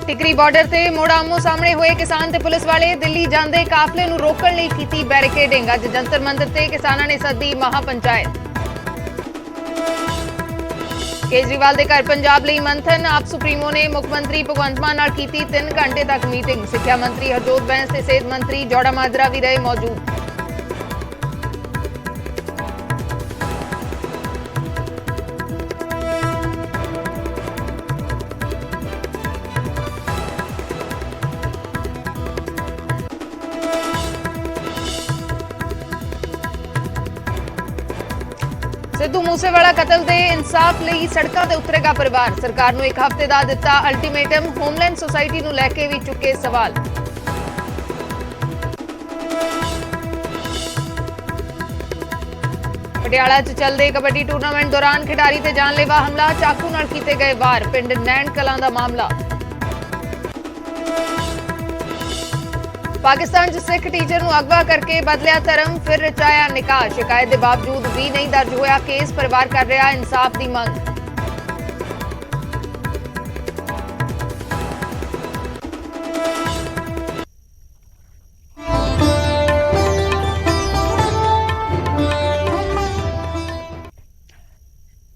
टिकरी border से मुड़ आमो सामने हुए किसान ते पुलिस वाले दिल्ली जांदे काफले नूं रोकण लई कीती बैरिकेडिंग। अज जंतर मंतर ते किसानां ने सद्दी महापंचायत। केजरीवाल के घर पंजाब लई मंथन। आप सुप्रीमो ने मुख्यमंत्री भगवंत मान नाल कीती 3 घंटे तक मीटिंग। सिक्ख्या मंत्री हरजोत बैंस ते सेहत मंत्री जौड़ा माजरा भी रहे मौजूद। सिद्धू मूसेवाला कतल के इंसाफ लई सड़कों ते उतरेगा परिवार। सरकार नूं 1 हफ्ते दा दिता अल्टीमेटम। होमलैंड सोसाइटी नूं लैके भी चुके सवाल। पटियाला च चलदे कबड्डी टूरनामेंट दौरान खिडारी ते जानलेवा हमला। चाकू नाल कीते गए वार। पिंड नैण कलां दा मामला। पाकिस्तान च सिख टीचर नूं अगवा करके बदलिया धर्म, फिर रचाया निकाह। शिकायत के बावजूद भी नहीं दर्ज होया केस। परिवार कर रहा इंसाफ की मंग।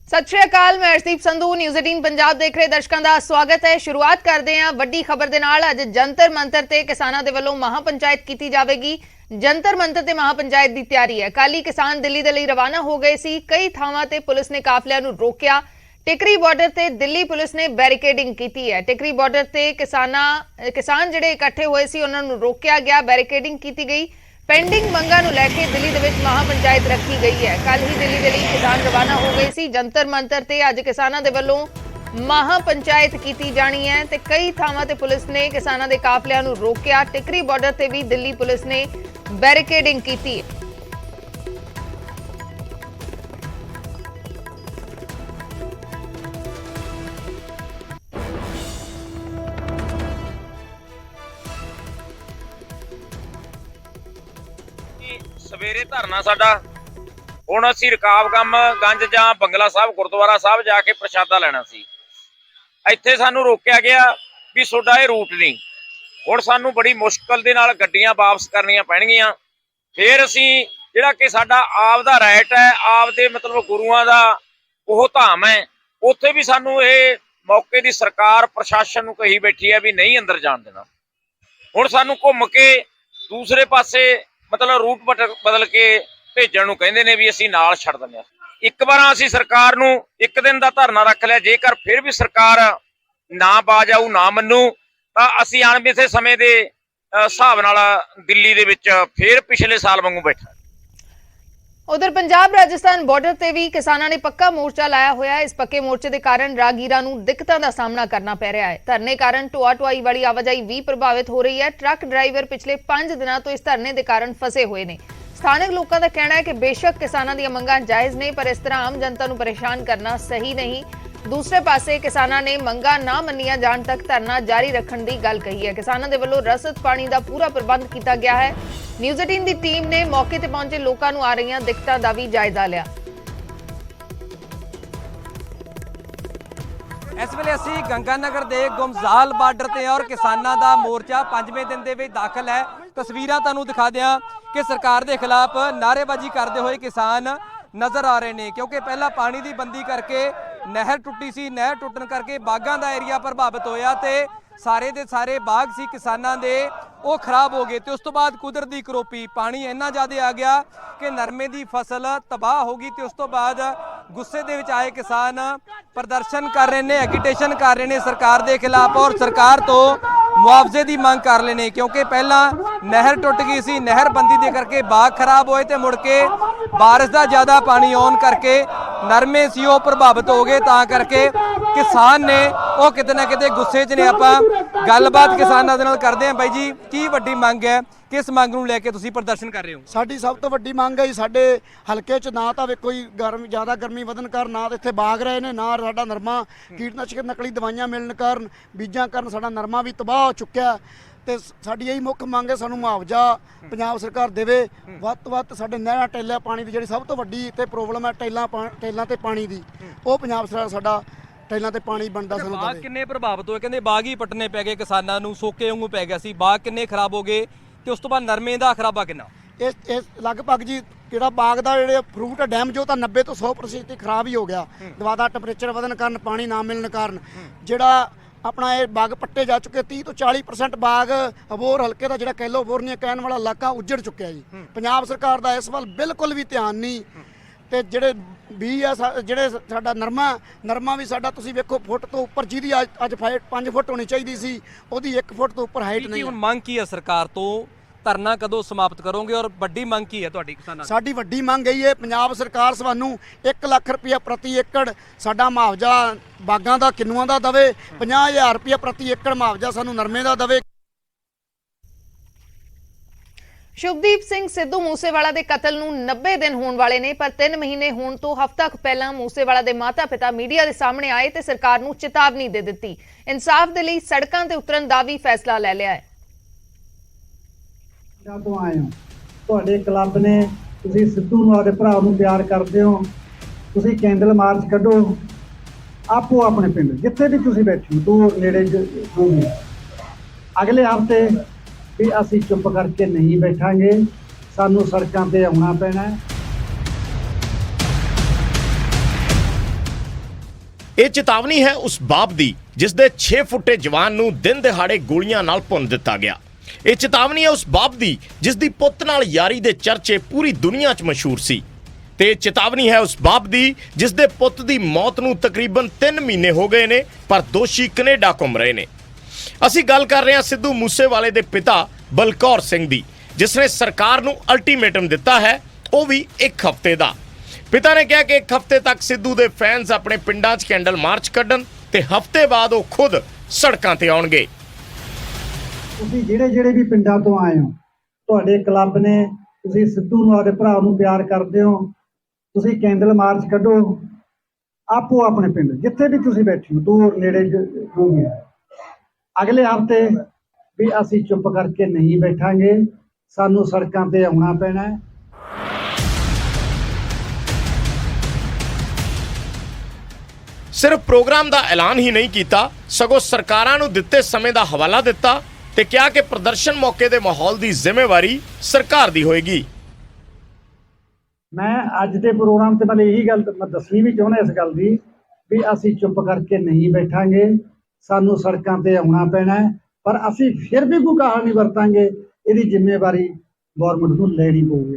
सत श्री अकाल, मैं अर्शदीप संधू न्यूज़ 18 पंजाब देख रहे दर्शकों का स्वागत है। शुरुआत करते हैं वड्डी खबर दे नाल। अज जंतर मंतर ते किसानां दे वल्लों महापंचायत की जाएगी। जंतर मंतर ते महापंचायत की तैयारी है। कल ही किसान दिल्ली दे लई रवाना हो गए सी। कई थावां ते पुलिस ने काफलियां नूं रोकिया। टिकरी बॉर्डर ते दिल्ली पुलिस ने बैरिकेडिंग की है। टिकरी बॉर्डर ते किसान जिहड़े इकट्ठे हुए सी उन्हां नूं रोकिया गया, बैरिकेडिंग की गई। पेंडिंग मंगां नूं लैके दिल्ली दे विच महापंचायत रखी गई है। कल ही दिल्ली दे लई किसान रवाना हो गए सी। जंतर मंतर ते अज किसानां दे वल्लों महापंचायत की जानी है ते कई थावां ते पुलिस ने किसानां दे काफलियां नूं रोकिया। टिकरी बॉर्डर ते भी दिल्ली पुलिस ने बैरिकेडिंग की है। सवेरे धरना साडा हुण असीं रकाबगंज जां बंगला साहब गुरुद्वारा साहब जाके प्रशादा लेना सी। इत्थे सानू रोकिया गया भी सोडा ये रूट नहीं। हुण सानू बड़ी मुश्किल दे नाल गड्डियां वापस करनियां पैणगीਆਂ। फिर असीं जिहड़ा कि साडा आप दा राइट है, आप दे मतलब गुरुआं दा ओह धाम है, उत्थे भी सानू ये मौके दी सरकार प्रशासन नूं कही बैठी है भी नहीं अंदर जाण देना। हुण सानू घुम के दूसरे पासे मतलब रूट बदल के भेजण नूं कहंदे ने भी असीं नाल छड्ड दिंदे हां। एक बार असीं सरकार नूं 1 दिन दा धरना रख लिया। जेकर फिर भी सरकार ना बाज आऊ, ना मन्नू, तां असीं अणमिथे समय दे हिसाब नाल दिल्ली दे विच फिर पिछले साल वांगू बैठा। उधर पंजाब राजस्थान बॉर्डर ते भी किसानां ने पक्का मोर्चा लाया होया है। इस पक्के मोर्चे के कारण राहगीरां नूं दिक्कतां दा सामना करना पै रहा है। धरने कारण ढोआ ढुआई वाली आवाजाही भी प्रभावित हो रही है। ट्रक ड्राइवर पिछले 5 दिनों तो इस धरने के कारण फसे हुए ने। स्थानिक लोगों का कहना है कि बेशक किसानां दी मंगां जायज़ ने, पर इस तरह आम जनता नूं परेशान करना सही नहीं। दूसरे पासे किसानां ने मंगां ना मन्निया जाण तक धरना जारी रखण दी गल कही है। किसानां दे वल्लों रसद पानी का पूरा प्रबंध किया गया है। न्यूज़ 18 की टीम ने मौके ते पहुंचे लोगों नूं आ रही दिक्कतां दा भी जायजा लिया। इस वेले असीं गंगानगर दे गुमजाल बार्डर ते और किसानां दा मोर्चा 5वें दिन दे विच दाखल है। तस्वीरां तुहानूं दिखा दियां कि सरकार दे खिलाफ नारेबाजी करते हुए किसान नज़र आ रहे हैं, क्योंकि पहला पानी की बंदी करके नहर टुटी सी। नहर टुटन करके बागां दा एरिया प्रभावित होया ते सारे दे सारे बाग सी किसानां दे वो खराब हो गए। तो उस तो बाद कुदरती करोपी पानी इन्ना ज़्यादा आ गया कि नरमे की फसल तबाह हो गई। तो उस तो बाद गुस्से दे विच आए किसान प्रदर्शन कर रहे हैं, एगिटेशन कर रहे हैं सरकार के खिलाफ और सरकार तो मुआवजे की मांग कर रहे हैं, क्योंकि पहला नहर टुट गई सी। नहर बंदी दे करके बाग खराब होए तो मुड़ के बारिश का ज़्यादा पानी आने करके नरमे सी वो प्रभावित हो गए। तां करके किसान ने वो किते ना किते गुस्से च ने। आपां गलबात किसानां दे नाल करदे हां। बाई जी, की वड्डी मंग है, किस मंग नूं लैके तुसीं प्रदर्शन कर रहे हो? साडी सब तो वड्डी मंग है साडे हलके च ना तां कोई ज़्यादा गर्मी वधन कारण ना इत्थे बाग रहे ने, ना साडा नरमा कीटनाशक नकली दवाइयां मिलण कारण बीजां कारण साडा नरमा भी तबाह हो चुक्या। ਤੇ ਸਾਡੀ ਇਹੀ ਮੁੱਖ ਮੰਗ ਹੈ, ਸਾਨੂੰ ਮੁਆਵਜ਼ਾ ਪੰਜਾਬ ਸਰਕਾਰ ਦੇਵੇ ਵੱਧ ਤੋਂ ਵੱਧ। ਸਾਡੇ ਨਹਿਰਾਂ ਟੈਲਾ ਪਾਣੀ ਦੀ ਜਿਹੜੀ ਸਭ ਤੋਂ ਵੱਡੀ ਇੱਥੇ ਪ੍ਰੋਬਲਮ ਹੈ ਟੈਲਾਂ ਤੇ ਪਾਣੀ ਦੀ, ਉਹ ਪੰਜਾਬ ਸਰਕਾਰ ਸਾਡਾ ਟਾਈਲਾਂ ਤੇ ਪਾਣੀ ਬਣਦਾ ਸਾਨੂੰ ਬਾਗ ਦਵੇ। ਕਿੰਨੇ ਪ੍ਰਭਾਵਿਤ ਹੋਏ? ਕਹਿੰਦੇ ਬਾਗ ਹੀ ਪੱਟਣੇ ਪੈ ਗਏ ਕਿਸਾਨਾਂ ਨੂੰ, ਸੋਕੇ ਵਾਂਗੂ ਪੈ ਗਿਆ ਸੀ। ਬਾਗ ਕਿੰਨੇ ਖਰਾਬ ਹੋ ਗਏ ਤੇ ਉਸ ਤੋਂ ਬਾਅਦ ਨਰਮੇ ਦਾ ਖਰਾਬਾ ਕਿੰਨਾ? ਇਹ ਲਗਭਗ ਜੀ ਜਿਹੜਾ ਬਾਗ ਦਾ ਜਿਹੜੇ ਫਰੂਟ ਡੈਮ ਜੋ ਤਾਂ 90 ਤੋਂ 100% ਤੇ ਖਰਾਬ ਹੀ ਹੋ ਗਿਆ। ਦੁਬਾਰਾ ਟੈਂਪਰੇਚਰ ਵਧਣ ਕਾਰਨ, ਪਾਣੀ ਨਾ ਮਿਲਣ ਕਾਰਨ ਜਿਹੜਾ ਆਪਣਾ ਇਹ ਬਾਗ ਪੱਟੇ ਜਾ ਚੁੱਕੇ। 30 ਤੋਂ 40% ਬਾਗ ਅਬੋਹਰ ਹਲਕੇ ਦਾ ਜਿਹੜਾ ਕੈਲੋਫੋਰਨੀਆ ਕਹਿਣ ਵਾਲਾ ਇਲਾਕਾ ਉੱਜੜ ਚੁੱਕਿਆ ਜੀ। ਪੰਜਾਬ ਸਰਕਾਰ ਦਾ ਇਸ ਵੱਲ ਬਿਲਕੁਲ ਵੀ ਧਿਆਨ ਨਹੀਂ। ਤੇ ਜਿਹੜੇ ਬੀ ਆ ਜਿਹੜੇ ਸਾਡਾ ਨਰਮਾ ਵੀ ਸਾਡਾ ਤੁਸੀਂ ਵੇਖੋ ਫੁੱਟ ਤੋਂ ਉੱਪਰ, ਜਿਹਦੀ ਅੱਜ 5 ਫੁੱਟ ਹੋਣੀ ਚਾਹੀਦੀ ਸੀ, ਉਹਦੀ 1 ਫੁੱਟ ਤੋਂ ਉੱਪਰ ਹਾਈਟ ਨਹੀਂ। ਹੁਣ ਮੰਗ ਕੀ ਹੈ ਸਰਕਾਰ ਤੋਂ? ਧਰਨਾ ਕਦੋਂ ਸਮਾਪਤ ਕਰੋਗੇ ਔਰ ਵੱਡੀ ਮੰਗ ਕੀ ਹੈ ਤੁਹਾਡੀ ਕਿਸਾਨਾਂ ਦੀ? ਸਾਡੀ ਵੱਡੀ ਮੰਗ ਇਹ ਹੈ ਪੰਜਾਬ ਸਰਕਾਰ ਸਾਨੂੰ 1 ਲੱਖ ਰੁਪਇਆ ਪ੍ਰਤੀ ਏਕੜ ਸਾਡਾ ਮੁਆਵਜ਼ਾ ਬਾਗਾਂ ਦਾ, ਕਿੰਨੂਆਂ ਦਾ ਦਵੇ। 50,000 ਰੁਪਇਆ ਪ੍ਰਤੀ ਏਕੜ ਮੁਆਵਜ਼ਾ ਸਾਨੂੰ ਨਰਮੇ ਦਾ ਦਵੇ। ਸ਼ੁਭਦੀਪ ਸਿੰਘ ਸਿੱਧੂ ਮੂਸੇਵਾਲਾ ਦੇ ਕਤਲ ਨੂੰ 90 ਦਿਨ ਹੋਣ ਵਾਲੇ ਨੇ, ਪਰ 3 ਮਹੀਨੇ ਹੋਣ ਤੋਂ ਹਫ਼ਤਾ ਕੁ ਪਹਿਲਾਂ ਮੂਸੇਵਾਲਾ ਦੇ ਮਾਤਾ-ਪਿਤਾ ਮੀਡੀਆ ਦੇ ਸਾਹਮਣੇ ਆਏ ਤੇ ਸਰਕਾਰ ਨੂੰ ਚੇਤਾਵਨੀ ਦੇ ਦਿੱਤੀ। ਇਨਸਾਫ ਦੇ ਲਈ ਸੜਕਾਂ ਤੇ ਉਤਰਨ ਦਾ ਵੀ ਫੈਸਲਾ ਲੈ ਲਿਆ ਹੈ। ਤੋਂ ਆਏ ਹੋ, ਤੁਹਾਡੇ ਕਲੱਬ ਨੇ, ਤੁਸੀਂ ਸਿੱਧੂ ਨੂੰ ਆਪਦੇ ਭਰਾ ਨੂੰ ਪਿਆਰ ਕਰਦੇ ਹੋ, ਤੁਸੀਂ ਕੈਂਡਲ ਮਾਰਚ ਕੱਢੋ ਆਪੋ ਆਪਣੇ ਪਿੰਡ ਜਿੱਥੇ ਵੀ ਤੁਸੀਂ ਬੈਠੇ ਹੋ, ਦੂਰ ਨੇੜੇ ਜੋ ਵੀ। ਅਗਲੇ ਹਫ਼ਤੇ ਵੀ ਅਸੀਂ ਚੁੱਪ ਕਰਕੇ ਨਹੀਂ ਬੈਠਾਂਗੇ, ਸਾਨੂੰ ਸੜਕਾਂ ਤੇ ਆਉਣਾ ਪੈਣਾ। ਇਹ ਚੇਤਾਵਨੀ ਹੈ ਉਸ ਬਾਪ ਦੀ ਜਿਸ ਦੇ 6 ਫੁੱਟੇ ਜਵਾਨ ਨੂੰ ਦਿਨ ਦਿਹਾੜੇ ਗੋਲੀਆਂ ਨਾਲ ਭੁੰਨ ਦਿੱਤਾ ਗਿਆ। ਇਹ ਚੇਤਾਵਨੀ ਹੈ ਉਸ ਬਾਪ ਦੀ ਜਿਸ ਦੀ ਪੁੱਤ ਨਾਲ ਯਾਰੀ ਦੇ ਚਰਚੇ ਪੂਰੀ ਦੁਨੀਆ 'ਚ ਮਸ਼ਹੂਰ ਸੀ। ਤੇ ਚੇਤਾਵਨੀ ਹੈ ਉਸ ਬਾਪ ਦੀ ਜਿਸ ਦੇ ਪੁੱਤ ਦੀ ਮੌਤ ਨੂੰ ਤਕਰੀਬਨ 3 ਮਹੀਨੇ ਹੋ ਗਏ ਨੇ, ਪਰ ਦੋਸ਼ੀ ਕੈਨੇਡਾ ਘੁੰਮ ਰਹੇ ਨੇ। ਅਸੀਂ ਗੱਲ ਕਰ ਰਹੇ ਹਾਂ ਸਿੱਧੂ ਮੂਸੇਵਾਲੇ ਦੇ ਪਿਤਾ ਬਲਕੌਰ ਸਿੰਘ ਦੀ, ਜਿਸ ਨੇ ਸਰਕਾਰ ਨੂੰ ਅਲਟੀਮੇਟਮ ਦਿੱਤਾ ਹੈ, ਉਹ ਵੀ 1 ਹਫ਼ਤੇ ਦਾ। ਪਿਤਾ ਨੇ ਕਿਹਾ ਕਿ 1 ਹਫ਼ਤੇ ਤੱਕ ਸਿੱਧੂ ਦੇ ਫੈਨਸ ਆਪਣੇ ਪਿੰਡਾਂ 'ਚ ਕੈਂਡਲ ਮਾਰਚ ਕੱਢਣ ਤੇ ਹਫ਼ਤੇ ਬਾਅਦ ਉਹ ਖੁਦ ਸੜਕਾਂ ਤੇ ਆਉਣਗੇ। ਤੁਸੀਂ ਜਿਹੜੇ ਵੀ ਪਿੰਡਾਂ ਤੋਂ ਆਏ ਹੋ, ਤੁਹਾਡੇ ਕਲੱਬ ਨੇ, ਤੁਸੀਂ ਸਿੱਧੂ ਨੂੰ ਆਪਦੇ ਭਰਾ ਨੂੰ ਪਿਆਰ ਕਰਦੇ ਹੋ, ਤੁਸੀਂ ਕੈਂਡਲ ਮਾਰਚ ਕੱਢੋ ਆਪੋ ਆਪਣੇ ਪਿੰਡ ਜਿੱਥੇ ਵੀ ਤੁਸੀਂ ਬੈਠੇ ਹੋ, ਦੂਰ ਨੇੜੇ ਜੋ ਵੀ। ਅਗਲੇ ਹਫ਼ਤੇ ਵੀ ਅਸੀਂ ਚੁੱਪ ਕਰਕੇ ਨਹੀਂ ਬੈਠਾਂਗੇ, ਸਾਨੂੰ ਸੜਕਾਂ ਤੇ ਆਉਣਾ ਪੈਣਾ। ਸਿਰਫ ਪ੍ਰੋਗਰਾਮ ਦਾ ਐਲਾਨ ਹੀ ਨਹੀਂ ਕੀਤਾ, ਸਗੋਂ ਸਰਕਾਰਾਂ ਨੂੰ ਦਿੱਤੇ ਸਮੇਂ ਦਾ ਹਵਾਲਾ ਦਿੱਤਾ ਤੇ ਕਿਹਾ ਕਿ ਪ੍ਰਦਰਸ਼ਨ ਮੌਕੇ ਦੇ ਮਾਹੌਲ ਦੀ ਜ਼ਿੰਮੇਵਾਰੀ ਸਰਕਾਰ ਦੀ ਹੋਏਗੀ। ਮੈਂ ਅੱਜ ਦੇ ਪ੍ਰੋਗਰਾਮ ਤੇ ਮੈਂ ਇਹੀ ਗੱਲ ਦੱਸਣੀ ਵੀ ਚਾਹੁੰਦਾ ਇਸ ਗੱਲ ਦੀ ਵੀ ਅਸੀਂ ਚੁੱਪ ਕਰਕੇ ਨਹੀਂ ਬੈਠਾਂਗੇ, ਸਾਨੂੰ ਸੜਕਾਂ ਤੇ ਆਉਣਾ ਪੈਣਾ। ਪਰ ਅਸੀਂ ਫਿਰ ਵੀ ਕੋਈ ਕਹਾਣੀ ਨਹੀਂ ਵਰਤਾਂਗੇ, ਇਹਦੀ ਜ਼ਿੰਮੇਵਾਰੀ ਗੌਰਮੈਂਟ ਨੂੰ ਲੈਣੀ ਪਊਗੀ।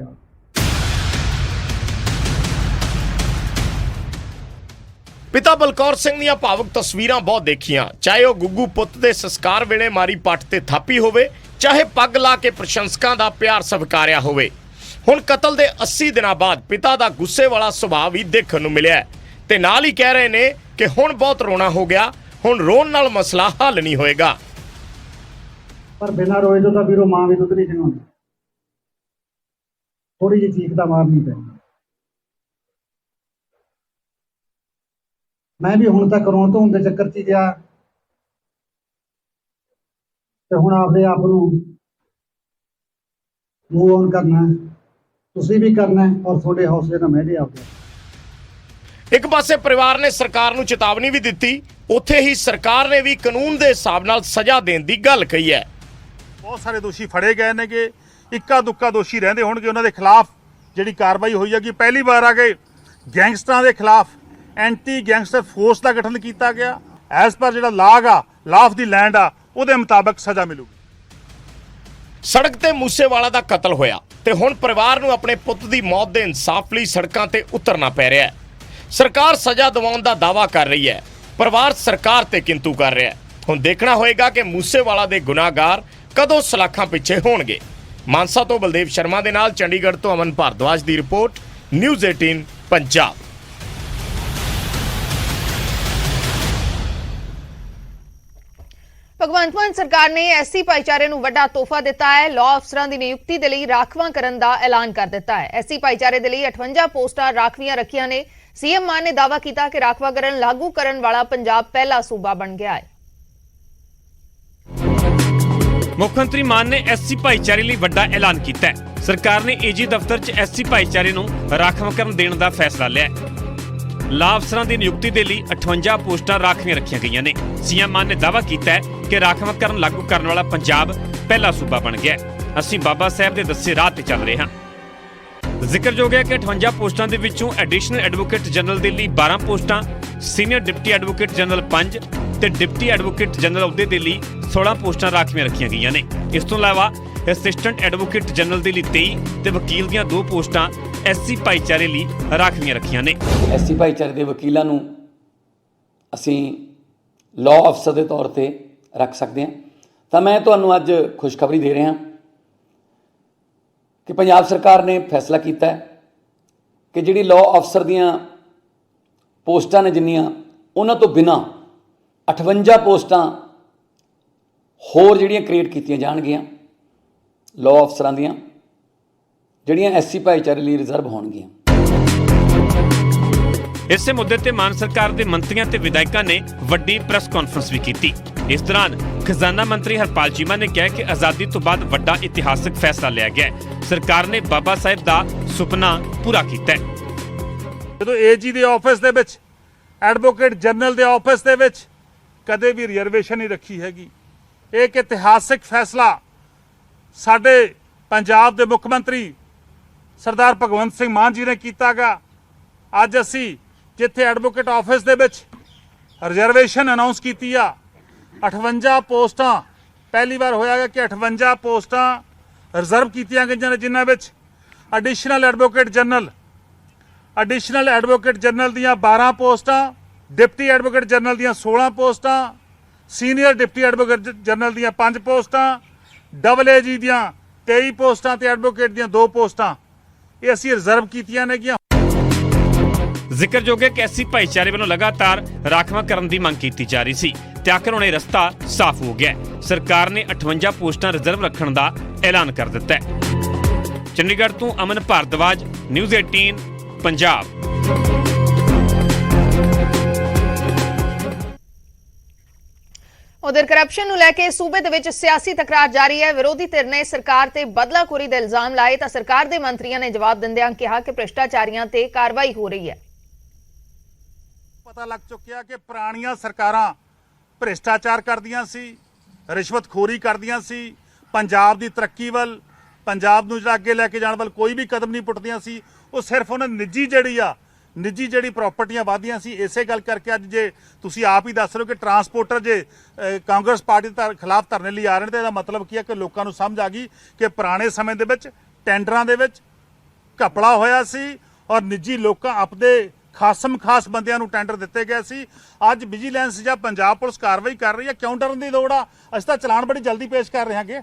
ਪਿਤਾ ਬਲਕੌਰ ਸਿੰਘ ਦੀਆਂ ਭਾਵੁਕ ਤਸਵੀਰਾਂ ਬਹੁਤ ਦੇਖੀਆਂ, ਚਾਹੇ ਉਹ ਗੁੱਗੂ ਪੁੱਤ ਦੇ ਸੰਸਕਾਰ ਵੇਲੇ ਮਾਰੀ ਪੱਟ ਤੇ ਥਾਪੀ ਹੋਵੇ, ਚਾਹੇ ਪੱਗ ਲਾ ਕੇ ਪ੍ਰਸ਼ੰਸਕਾਂ ਦਾ ਪਿਆਰ ਸਵੀਕਾਰਿਆ ਹੋਵੇ। ਹੁਣ ਕਤਲ ਦੇ 80 ਦਿਨਾਂ ਬਾਅਦ ਪਿਤਾ ਦਾ ਗੁੱਸੇ ਵਾਲਾ ਸੁਭਾਅ ਵੀ ਦੇਖਣ ਨੂੰ ਮਿਲਿਆ ਤੇ ਨਾਲ ਹੀ ਕਹਿ ਰਹੇ ਨੇ ਕਿ ਹੁਣ ਬਹੁਤ ਰੋਣਾ ਹੋ ਗਿਆ, ਹੁਣ ਰੋਣ ਨਾਲ ਮਸਲਾ ਹੱਲ ਨਹੀਂ ਹੋਏਗਾ। ਪਰ ਬਿਨਾਂ ਰੋਏ ਤੋਂ ਤਾਂ ਵੀਰੋ ਮਾਂ ਵੀ ਦੁੱਧ ਨਹੀਂ ਚੰਗਾਉਂਦੀ, ਥੋੜੀ ਜਿਹੀ ਚੀਕ ਤਾਂ ਮਾਰਨੀ ਪੈਂਦੀ। ਮੈਂ ਵੀ ਹੁਣ ਤੱਕ ਰੋਣ ਧੋਣ ਦੇ ਚੱਕਰ 'ਚ ਗਿਆ ਤੇ ਹੁਣ ਆਪਦੇ ਆਪ ਨੂੰ ਮੂਵ ਔਨ ਕਰਨਾ, ਤੁਸੀਂ ਵੀ ਕਰਨਾ ਔਰ ਤੁਹਾਡੇ ਹੌਸਲੇ ਨਾਲ ਮੈਂ ਵੀ ਆਪਦੇ। ਇੱਕ ਪਾਸੇ ਪਰਿਵਾਰ ਨੇ ਸਰਕਾਰ ਨੂੰ ਚੇਤਾਵਨੀ ਵੀ ਦਿੱਤੀ, ਉੱਥੇ ਹੀ ਸਰਕਾਰ ਨੇ ਵੀ ਕਾਨੂੰਨ ਦੇ ਹਿਸਾਬ ਨਾਲ ਸਜ਼ਾ ਦੇਣ ਦੀ ਗੱਲ ਕਹੀ ਹੈ। ਬਹੁਤ ਸਾਰੇ ਦੋਸ਼ੀ ਫੜੇ ਗਏ ਨੇ ਕਿ ਇੱਕਾ ਦੁੱਕਾ ਦੋਸ਼ੀ ਰਹਿੰਦੇ ਹੋਣਗੇ, ਉਹਨਾਂ ਦੇ ਖਿਲਾਫ ਜਿਹੜੀ ਕਾਰਵਾਈ ਹੋਈ ਹੈ ਕਿ ਪਹਿਲੀ ਵਾਰ ਆ ਕੇ ਗੈਂਗਸਟਰਾਂ ਦੇ ਖਿਲਾਫ ਐਂਟੀ ਗੈਂਗਸਟਰ ਫੋਰਸ ਦਾ ਗਠਨ ਕੀਤਾ ਗਿਆ। ਐਸ ਪਰ ਜਿਹੜਾ ਲਾਗ ਆ, ਲਾ ਆਫ ਦੀ ਲੈਂਡ ਆ, ਉਹਦੇ ਮੁਤਾਬਕ ਸਜ਼ਾ ਮਿਲੂਗੀ। ਸੜਕ ਤੇ ਮੂਸੇਵਾਲਾ ਦਾ ਕਤਲ ਹੋਇਆ ਤੇ ਹੁਣ ਪਰਿਵਾਰ ਨੂੰ ਆਪਣੇ ਪੁੱਤ ਦੀ ਮੌਤ ਦੇ ਇਨਸਾਫ ਲਈ ਸੜਕਾਂ ਤੇ ਉਤਰਨਾ ਪੈ ਰਿਹਾ ਹੈ। ਸਰਕਾਰ ਸਜ਼ਾ ਦਿਵਾਉਣ ਦਾ ਦਾਅਵਾ ਕਰ ਰਹੀ ਹੈ, ਪਰਿਵਾਰ ਸਰਕਾਰ ਤੇ ਕਿੰਤੂ ਕਰ ਰਿਹਾ ਹੈ। ਹੁਣ ਦੇਖਣਾ ਹੋਏਗਾ ਕਿ ਮੂਸੇਵਾਲਾ ਦੇ ਗੁਨਾਹਗਾਰ ਕਦੋਂ ਸਲਾਖਾਂ ਪਿੱਛੇ ਹੋਣਗੇ। ਮਾਨਸਾ ਤੋਂ ਬਲਦੇਵ ਸ਼ਰਮਾ ਦੇ ਨਾਲ ਚੰਡੀਗੜ੍ਹ ਤੋਂ ਅਮਨ ਭਾਰਦਵਾਜ ਦੀ ਰਿਪੋਰਟ, ਨਿਊਜ਼ 18 ਪੰਜਾਬ। ਭਗਵੰਤ ਮਾਨ ਸਰਕਾਰ ਨੇ ਐਸਸੀ ਭਾਈਚਾਰੇ ਨੂੰ ਵੱਡਾ ਤੋਹਫਾ ਦਿੱਤਾ ਹੈ। ਲਾਅ ਅਫਸਰਾਂ ਦੀ ਨਿਯੁਕਤੀ ਦੇ ਲਈ ਰਾਖਵਾਂ ਕਰਨ ਦਾ ਐਲਾਨ ਕਰ ਦਿੱਤਾ ਹੈ। ਐਸਸੀ ਭਾਈਚਾਰੇ ਦੇ ਲਈ 58 ਪੋਸਟਾਂ ਰਾਖਵੀਆਂ ਰੱਖੀਆਂ ਨੇ। ਸੀਐਮ ਮਾਨ ਨੇ ਦਾਅਵਾ ਕੀਤਾ ਕਿ ਰਾਖਵਾਂਕਰਨ ਲਾਗੂ ਕਰਨ ਵਾਲਾ ਪੰਜਾਬ ਪਹਿਲਾ ਸੂਬਾ ਬਣ ਗਿਆ ਹੈ। ਮੁੱਖ ਮੰਤਰੀ ਮਾਨ ਨੇ ਐਸਸੀ ਭਾਈਚਾਰੇ ਲਈ ਵੱਡਾ ਐਲਾਨ ਕੀਤਾ ਹੈ। ਸਰਕਾਰ ਨੇ ਏਜੀ ਦਫ਼ਤਰ 'ਚ ਐਸਸੀ ਭਾਈਚਾਰੇ ਨੂੰ ਰਾਖਵਾਂਕਰਨ ਦੇਣ ਦਾ ਫੈਸਲਾ ਲਿਆ ਹੈ। ਲਾ ਅਫਸਰਾਂ ਦੀ ਨਿਯੁਕਤੀ ਦੇ ਲਈ 58 ਪੋਸਟਾਂ ਰਾਖਵੀਆਂ ਰੱਖੀਆਂ ਗਈਆਂ ਨੇ। ਸੀਐਮ ਮਾਨ ਨੇ ਦਾਅਵਾ ਕੀਤਾ ਹੈ ਕਿ ਰਾਖਵਾਂਕਰਨ ਲਾਗੂ ਕਰਨ ਵਾਲਾ ਪੰਜਾਬ ਪਹਿਲਾ ਸੂਬਾ ਬਣ ਗਿਆ ਹੈ। ਅਸੀਂ ਬਾਬਾ ਸਾਹਿਬ ਦੇ ਦੱਸੇ ਰਾਹ ਤੇ ਚੱਲ ਰਹੇ ਹਾਂ। ਜ਼ਿਕਰਯੋਗ ਹੈ ਕਿ 58 ਪੋਸਟਾਂ ਦੇ ਵਿੱਚੋਂ ਐਡੀਸ਼ਨਲ ਐਡਵੋਕੇਟ ਜਨਰਲ ਦੇ ਲਈ 12 ਪੋਸਟਾਂ, ਸੀਨੀਅਰ ਡਿਪਟੀ ਐਡਵੋਕੇਟ ਜਨਰਲ 5 ਤੇ ਡਿਪਟੀ ਐਡਵੋਕੇਟ ਜਨਰਲ ਅਹੁਦੇ ਦੇ ਲਈ 16 ਪੋਸਟਾਂ ਰਾਖਵੀਆਂ ਰੱਖੀਆਂ ਗਈਆਂ ਨੇ। ਇਸ ਤੋਂ ਇਲਾਵਾ ਅਸਿਸਟੈਂਟ ਐਡਵੋਕੇਟ ਜਨਰਲ ਦੇ ਲਈ 23 ਤੇ ਵਕੀਲ ਦੀਆਂ 2 ਪੋਸਟਾਂ ਐਸਸੀ ਭਾਈਚਾਰੇ ਲਈ ਰਾਖਵੀਆਂ ਰੱਖੀਆਂ ਨੇ। ਐਸਸੀ ਭਾਈਚਾਰੇ ਦੇ ਵਕੀਲਾਂ ਨੂੰ ਅਸੀਂ ਲਾਅ ਅਫਸਰ ਦੇ ਤੌਰ ਤੇ ਰੱਖ ਸਕਦੇ ਹਾਂ। ਤਾਂ ਮੈਂ ਤੁਹਾਨੂੰ ਅੱਜ ਖੁਸ਼ਖਬਰੀ ਦੇ ਰਿਹਾ ਕਿ ਪੰਜਾਬ ਸਰਕਾਰ ਨੇ ਫੈਸਲਾ ਕੀਤਾ ਹੈ ਕਿ ਜਿਹੜੀ ਲਾਅ ਅਫਸਰ ਦੀਆਂ ਪੋਸਟਾਂ ਨੇ ਜਿੰਨੀਆਂ, ਉਹਨਾਂ ਤੋਂ ਬਿਨਾਂ 58 ਪੋਸਟਾਂ ਹੋਰ ਜਿਹੜੀਆਂ ਕ੍ਰੀਏਟ ਕੀਤੀਆਂ ਜਾਣਗੀਆਂ ਲਾਅ ਅਫਸਰਾਂ ਦੀਆਂ, ਜਿਹੜੀਆਂ ਐਸਸੀ ਭਾਈਚਾਰੇ ਲਈ ਰਿਜ਼ਰਵ ਹੋਣਗੀਆਂ। ਇਸੇ ਮੁੱਦੇ ਤੇ ਮਾਨ ਸਰਕਾਰ ਦੇ ਮੰਤਰੀਆਂ ਤੇ ਵਿਧਾਇਕਾਂ ਨੇ ਵੱਡੀ ਪ੍ਰੈਸ ਕਾਨਫਰੰਸ ਵੀ ਕੀਤੀ। ਇਸ ਦੌਰਾਨ ਖਜ਼ਾਨਾ ਮੰਤਰੀ ਹਰਪਾਲ ਚੀਮਾ ਨੇ ਕਿਹਾ ਕਿ ਆਜ਼ਾਦੀ ਤੋਂ ਬਾਅਦ ਵੱਡਾ ਇਤਿਹਾਸਕ ਫੈਸਲਾ ਲਿਆ ਗਿਆ ਹੈ। ਸਰਕਾਰ ਨੇ ਬਾਬਾ ਸਾਹਿਬ ਦਾ ਸੁਪਨਾ ਪੂਰਾ ਕੀਤਾ ਹੈ। ਜਦੋਂ ਏਜੀ ਦੇ ਆਫਿਸ ਦੇ ਵਿੱਚ, ਐਡਵੋਕੇਟ ਜਨਰਲ ਦੇ ਆਫਿਸ ਦੇ ਵਿੱਚ ਕਦੇ ਵੀ ਰਿਜ਼ਰਵੇਸ਼ਨ ਨਹੀਂ ਰੱਖੀ ਹੈਗੀ। ਇੱਕ ਇਤਿਹਾਸਕ ਫੈਸਲਾ ਸਾਡੇ ਪੰਜਾਬ ਦੇ ਮੁੱਖ ਮੰਤਰੀ ਸਰਦਾਰ ਭਗਵੰਤ ਸਿੰਘ ਮਾਨ ਜੀ ਨੇ ਕੀਤਾਗਾ। ਅੱਜ ਅਸੀਂ ਜਿੱਥੇ ਐਡਵੋਕੇਟ ਆਫਿਸ ਦੇ ਵਿੱਚ ਰਿਜ਼ਰਵੇਸ਼ਨ ਅਨਾਉਂਸ ਕੀਤੀ ਆ, 58 ਪੋਸਟਾਂ, ਪਹਿਲੀ ਵਾਰ ਹੋਇਆਗਾ ਕਿ 58 ਪੋਸਟਾਂ ਰਿਜ਼ਰਵ ਕੀਤੀਆਂ ਗਈਆਂ ਨੇ, ਜਿਨ੍ਹਾਂ ਵਿੱਚ ਐਡੀਸ਼ਨਲ ਐਡਵੋਕੇਟ ਜਨਰਲ ਦੀਆਂ 12 ਪੋਸਟਾਂ, ਡਿਪਟੀ ਐਡਵੋਕੇਟ ਜਨਰਲ ਦੀਆਂ 16 ਪੋਸਟਾਂ, ਸੀਨੀਅਰ ਡਿਪਟੀ ਐਡਵੋਕੇਟ ਜਨਰਲ ਦੀਆਂ 5 ਪੋਸਟਾਂ, AAG ਦੀਆਂ 23 ਪੋਸਟਾਂ ਤੇ ਐਡਵੋਕੇਟ ਦੀਆਂ 2 ਪੋਸਟਾਂ ਇਹ ਅਸੀਂ ਰਿਜ਼ਰਵ ਕੀਤੀਆਂ ਨੇਗੀਆਂ। ਜ਼ਿਕਰਯੋਗ ਹੈ ਕਿ ਐਸਸੀ ਭਾਈਚਾਰੇ ਵੱਲੋਂ ਲਗਾਤਾਰ ਰਾਖਵਾਂਕਰਨ ਦੀ ਮੰਗ ਕੀਤੀ ਜਾ ਰਹੀ ਸੀ ਤੇ ਆਖਰ ਹੁਣ ਇਹ ਰਸਤਾ ਸਾਫ਼ ਹੋ ਗਿਆ ਹੈ। ਸਰਕਾਰ ਨੇ 58 ਪੋਸਟਾਂ ਰਿਜ਼ਰਵ ਰੱਖਣ ਦਾ ਐਲਾਨ ਕਰ ਦਿੱਤਾ ਹੈ। ਚੰਡੀਗੜ੍ਹ ਤੋਂ ਅਮਨ ਭਾਰਦਵਾਜ, ਨਿਊਜ਼ 18 ਪੰਜਾਬ। ਉਧਰ ਕਰਪਸ਼ਨ ਨੂੰ ਲੈ ਕੇ ਸੂਬੇ ਦੇ ਵਿੱਚ ਸਿਆਸੀ ਤਕਰਾਰ ਜਾਰੀ ਹੈ। ਵਿਰੋਧੀ ਧਿਰ ਨੇ ਸਰਕਾਰ ਤੇ ਬਦਲਾਖੋਰੀ ਦੇ ਇਲਜ਼ਾਮ ਲਾਏ ਤਾਂ ਸਰਕਾਰ ਦੇ ਮੰਤਰੀਆਂ ਨੇ ਜਵਾਬ ਦਿੰਦਿਆਂ ਕਿਹਾ ਕਿ ਭ੍ਰਿਸ਼ਟਾਚਾਰੀਆਂ ਤੇ ਕਾਰਵਾਈ ਹੋ ਰਹੀ ਹੈ। ਪਤਾ ਲੱਗ ਚੁੱਕਿਆ ਕਿ ਪੁਰਾਣੀਆਂ ਸਰਕਾਰਾਂ ਭ੍ਰਿਸ਼ਟਾਚਾਰ ਕਰਦੀਆਂ ਸੀ, ਰਿਸ਼ਵਤਖੋਰੀ ਕਰਦੀਆਂ ਸੀ, ਪੰਜਾਬ ਦੀ ਤਰੱਕੀ ਵੱਲ, ਪੰਜਾਬ ਨੂੰ ਜਿਹੜਾ ਅੱਗੇ ਲੈ ਕੇ ਜਾਣ ਵੱਲ ਕੋਈ ਵੀ ਕਦਮ ਨਹੀਂ ਪੁੱਟਦੀਆਂ ਸੀ। ਉਹ ਸਿਰਫ ਉਹਨਾਂ ਨਿੱਜੀ ਜਿਹੜੀ ਪ੍ਰਾਪਰਟੀਆਂ ਵਾਧੀਆਂ ਸੀ। ਇਸੇ ਗੱਲ ਕਰਕੇ ਅੱਜ ਜੇ ਤੁਸੀਂ ਆਪ ਹੀ ਦੱਸ ਰਹੇ ਹੋ ਕਿ ਟਰਾਂਸਪੋਰਟਰ ਜੇ ਕਾਂਗਰਸ ਪਾਰਟੀ ਦੇ ਖਿਲਾਫ ਧਰਨੇ ਲਈ ਆ ਰਹੇ ਨੇ, ਤਾਂ ਇਹਦਾ ਮਤਲਬ ਕੀ ਹੈ ਕਿ ਲੋਕਾਂ ਨੂੰ ਸਮਝ ਆ ਗਈ ਕਿ ਪੁਰਾਣੇ ਸਮੇਂ ਦੇ ਵਿੱਚ ਟੈਂਡਰਾਂ ਦੇ ਵਿੱਚ ਘਪਲਾ ਹੋਇਆ ਸੀ ਔਰ ਨਿੱਜੀ ਲੋਕਾਂ ਆਪਦੇ ਖਾਸ ਬੰਦਿਆਂ ਨੂੰ ਟੈਂਡਰ ਦਿੱਤੇ ਗਏ ਸੀ। ਅੱਜ ਵਿਜੀਲੈਂਸ ਜਾਂ ਪੰਜਾਬ ਪੁਲਿਸ ਕਾਰਵਾਈ ਕਰ ਰਹੀ ਹੈ। ਕਿਉਂ ਡਰਨ ਦੀ ਲੋੜ ਆ? ਅਸੀਂ ਤਾਂ ਚਲਾਨ ਬੜੀ ਜਲਦੀ ਪੇਸ਼ ਕਰ ਰਹੇ ਹਾਂਗੇ।